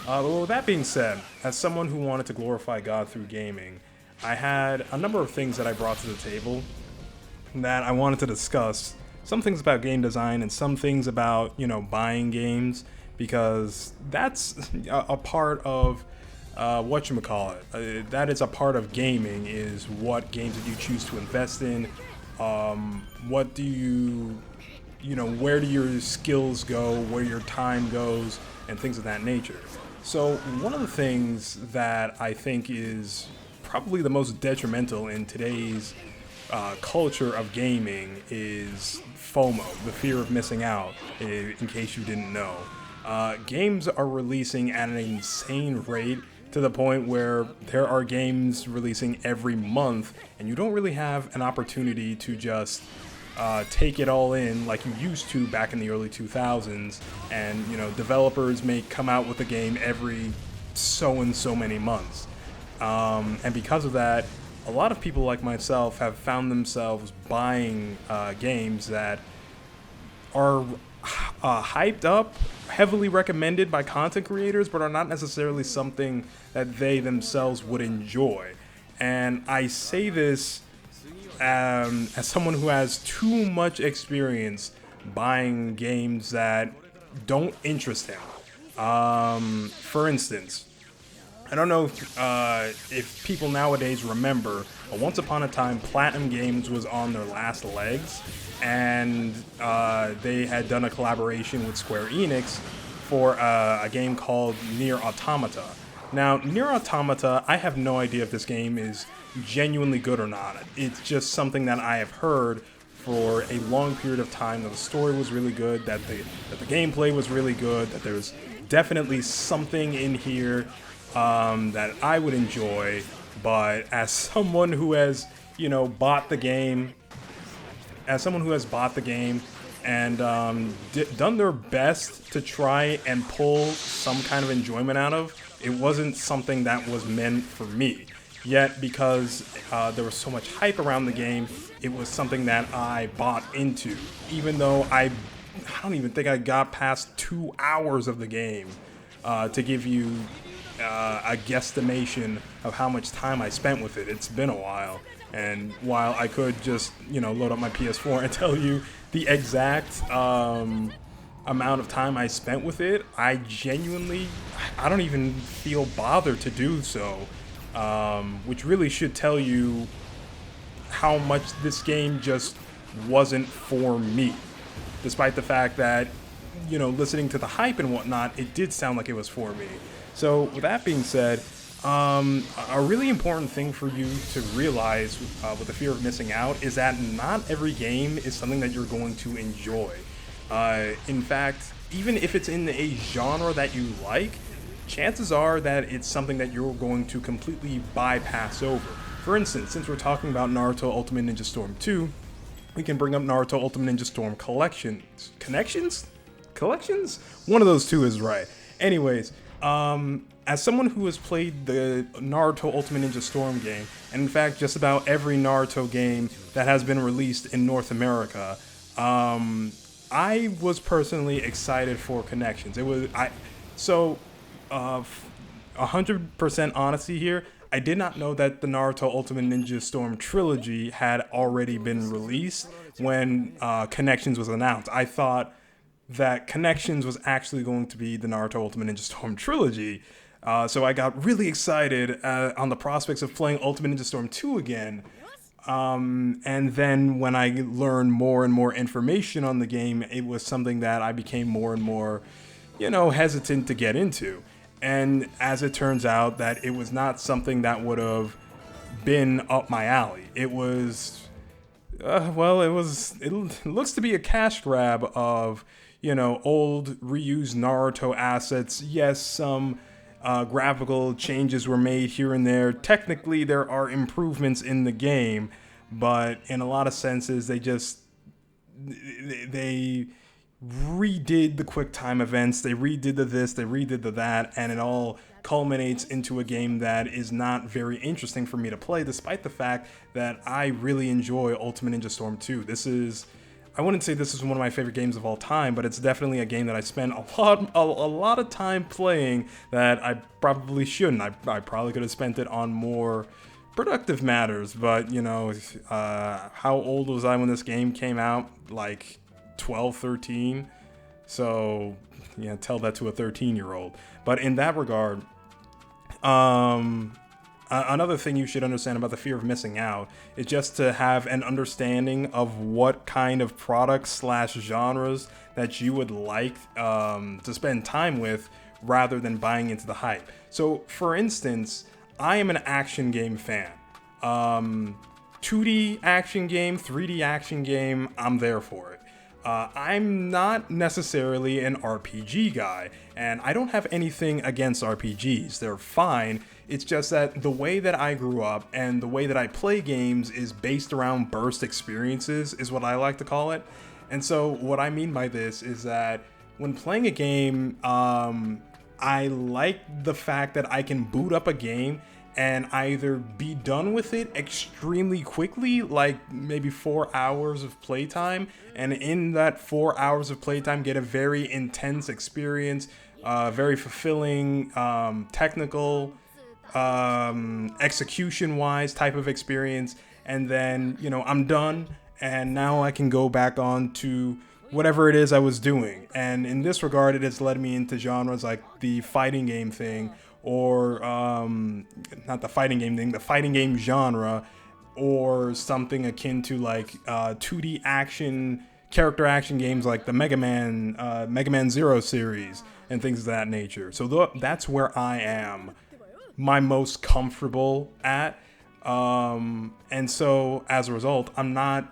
But with that being said, as someone who wanted to glorify God through gaming, I had a number of things that I brought to the table that I wanted to discuss. Some things about game design and some things about, buying games, because that's a part of whatchamacallit. That is a part of gaming, is what games that you choose to invest in. What do where do your skills go, where your time goes, and things of that nature. So, one of the things that I think is probably the most detrimental in today's culture of gaming is FOMO, the fear of missing out, in case you didn't know. Games are releasing at an insane rate to the point where there are games releasing every month, and you don't really have an opportunity to just take it all in like you used to back in the early 2000s. And, developers may come out with a game every so and so many months. And because of that, a lot of people like myself have found themselves buying games that are hyped up, heavily recommended by content creators, but are not necessarily something that they themselves would enjoy. And I say this as someone who has too much experience buying games that don't interest him. For instance, I don't know if people nowadays remember, but once upon a time, Platinum Games was on their last legs, and they had done a collaboration with Square Enix for a game called Nier Automata. Now, Nier Automata, I have no idea if this game is genuinely good or not. It's just something that I have heard for a long period of time, that the story was really good, that the gameplay was really good, that there's definitely something in here that I would enjoy. But as someone who has, bought the game, and done their best to try and pull some kind of enjoyment out of, it wasn't something that was meant for me. Yet, because there was so much hype around the game, it was something that I bought into. Even though I don't even think I got past 2 hours of the game, to give you a guesstimation of how much time I spent with it. It's been a while. And while I could just, load up my PS4 and tell you the exact amount of time I spent with it, I don't even feel bothered to do so. Which really should tell you how much this game just wasn't for me. Despite the fact that, listening to the hype and whatnot, it did sound like it was for me. So with that being said, a really important thing for you to realize with the fear of missing out is that not every game is something that you're going to enjoy. In fact, even if it's in a genre that you like, chances are that it's something that you're going to completely bypass over. For instance, since we're talking about Naruto Ultimate Ninja Storm 2, we can bring up Naruto Ultimate Ninja Storm Collections? Collections? One of those two is right. Anyways, as someone who has played the Naruto Ultimate Ninja Storm game, and in fact just about every Naruto game that has been released in North America, I was personally excited for Connections. 100% honesty here, I did not know that the Naruto Ultimate Ninja Storm trilogy had already been released when Connections was announced. I thought that Connections was actually going to be the Naruto Ultimate Ninja Storm trilogy. So I got really excited on the prospects of playing Ultimate Ninja Storm 2 again. And then when I learned more and more information on the game, it was something that I became more and more, hesitant to get into. And as it turns out, that it was not something that would have been up my alley. It was, it looks to be a cash grab of, old reused Naruto assets. Yes, some graphical changes were made here and there. Technically, there are improvements in the game, but in a lot of senses, they redid the quick time events, they redid the this, they redid the that, and it all culminates into a game that is not very interesting for me to play, despite the fact that I really enjoy Ultimate Ninja Storm 2. This is I wouldn't say this is one of my favorite games of all time, but it's definitely a game that I spent a lot of time playing that I probably shouldn't. I probably could have spent it on more productive matters, but you know, how old was I when this game came out? Like 12, 13. So yeah, tell that to a 13-year-old. But in that regard, another thing you should understand about the fear of missing out is just to have an understanding of what kind of products / genres that you would like to spend time with rather than buying into the hype. So for instance, I am an action game fan. 2D action game, 3D action game, I'm there for it. I'm not necessarily an RPG guy, and I don't have anything against RPGs. They're fine. It's just that the way that I grew up and the way that I play games is based around burst experiences, is what I like to call it. And so what I mean by this is that when playing a game, I like the fact that I can boot up a game and either be done with it extremely quickly, like maybe 4 hours of playtime, and in that 4 hours of playtime get a very intense experience, very fulfilling, technical, execution-wise type of experience, and then, you know, I'm done, and now I can go back on to whatever it is I was doing. And in this regard, it has led me into genres like the fighting game thing, or not the fighting game thing, the fighting game genre, or something akin to like 2D action, character action games like the Mega Man Zero series and things of that nature. So that's where I am my most comfortable at. And so as a result, I'm not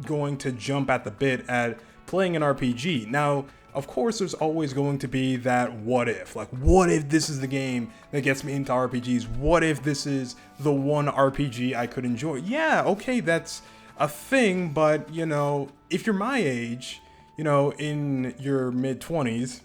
going to jump at the bit at playing an RPG. Now, of course, there's always going to be that what if. Like, what if this is the game that gets me into RPGs? What if this is the one RPG I could enjoy? Yeah, okay, that's a thing, but, you know, if you're my age, you know, in your mid-20s,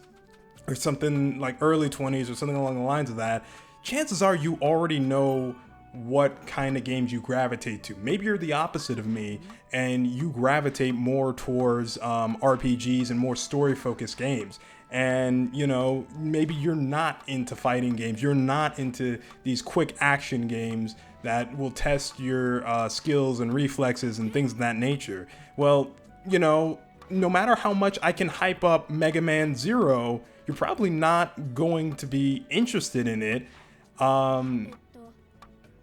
or something like early 20s, or something along the lines of that, chances are you already know what kind of games you gravitate to. Maybe you're the opposite of me and you gravitate more towards RPGs and more story-focused games. And, you know, maybe you're not into fighting games. You're not into these quick action games that will test your skills and reflexes and things of that nature. Well, you know, no matter how much I can hype up Mega Man Zero, you're probably not going to be interested in it.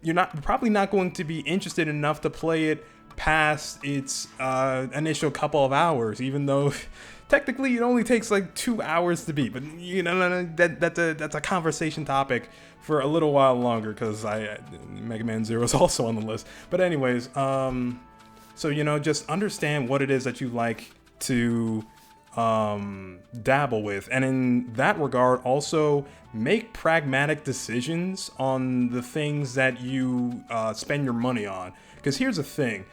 You're probably not going to be interested enough to play it past its initial couple of hours, even though technically it only takes like 2 hours to beat. But you know, that's a conversation topic for a little while longer, because Mega Man Zero is also on the list. But anyways, so you know, just understand what it is that you like to dabble with, and in that regard also make pragmatic decisions on the things that you spend your money on. Because here's the thing,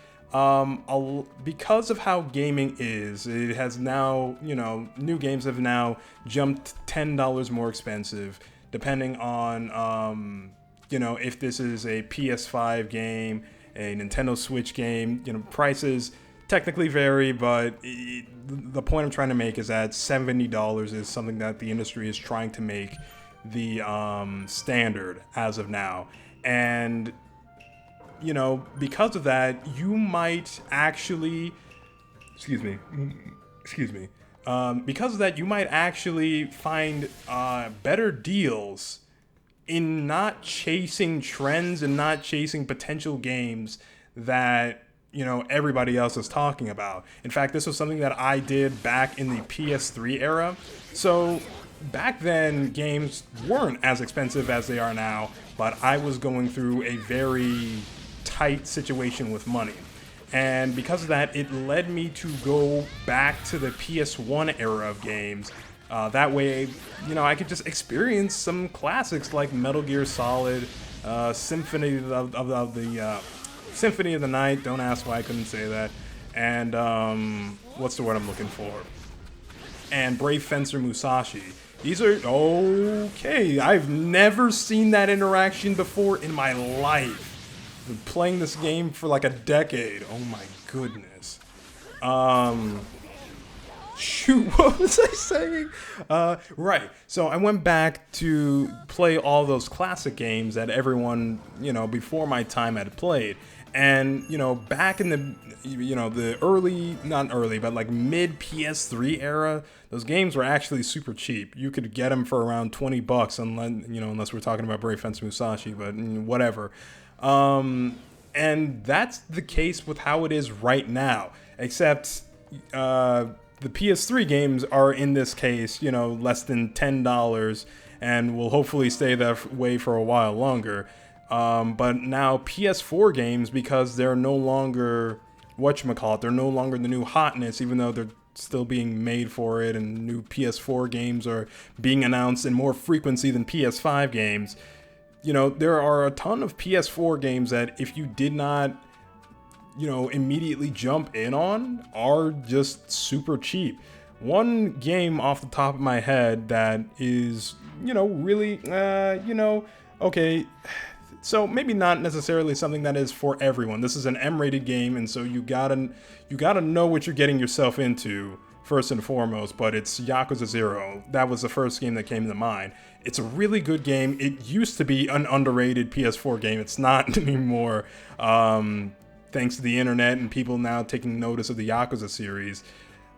because of how gaming is, it has now, you know, new games have now jumped $10 more expensive, depending on you know, if this is a PS5 game, a Nintendo Switch game. You know, prices technically vary, but the point I'm trying to make is that $70 is something that the industry is trying to make the standard as of now. And, you know, because of that, you might actually, because of that, you might actually find better deals in not chasing trends and not chasing potential games that, you know, everybody else is talking about. In fact, this was something that I did back in the PS3 era. So back then, games weren't as expensive as they are now, but I was going through a very tight situation with money. And because of that, it led me to go back to the PS1 era of games. That way, you know, I could just experience some classics like Metal Gear Solid, Symphony of the Night. Don't ask why I couldn't say that. And what's the word I'm looking for? And Brave Fencer Musashi. These are okay. I've never seen that interaction before in my life. Been playing this game for like a decade. Oh my goodness. Shoot, what was I saying? Right. So I went back to play all those classic games that everyone, before my time had played. And, back in the early, not early, but like mid PS3 era, those games were actually super cheap. You could get them for around $20 unless we're talking about Brave Fence Musashi, but whatever. And that's the case with how it is right now, except, the PS3 games are in this case, less than $10 and will hopefully stay that way for a while longer. But now PS4 games, because they're no longer, they're no longer the new hotness, even though they're still being made for it, and new PS4 games are being announced in more frequency than PS5 games. There are a ton of PS4 games that if you did not immediately jump in on are just super cheap. One game off the top of my head that is, really, okay, so maybe not necessarily something that is for everyone. This is an M-rated game, and so you gotta know what you're getting yourself into first and foremost, but it's Yakuza 0. That was the first game that came to mind. It's a really good game. It used to be an underrated PS4 game. It's not anymore. Thanks to the internet and people now taking notice of the Yakuza series,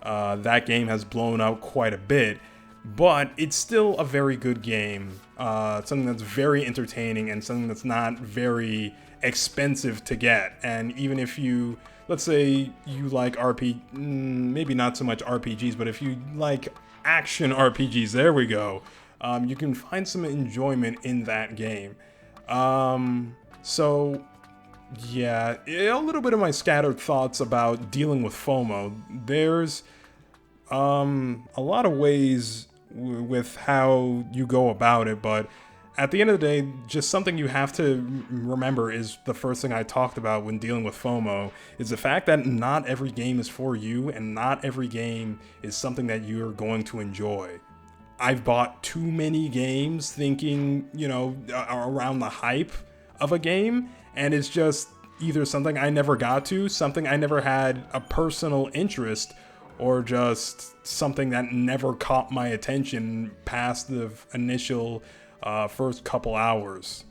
that game has blown out quite a bit, but it's still a very good game. Something that's very entertaining and something that's not very expensive to get. And even if you, let's say you like maybe not so much RPGs, but if you like action RPGs, there we go, you can find some enjoyment in that game. So yeah, a little bit of my scattered thoughts about dealing with FOMO. There's a lot of ways with how you go about it, but at the end of the day, just something you have to remember is the first thing I talked about when dealing with FOMO, is the fact that not every game is for you, and not every game is something that you're going to enjoy. I've bought too many games thinking, around the hype of a game, and it's just either something I never got to, something I never had a personal interest, or just something that never caught my attention past the initial first couple hours.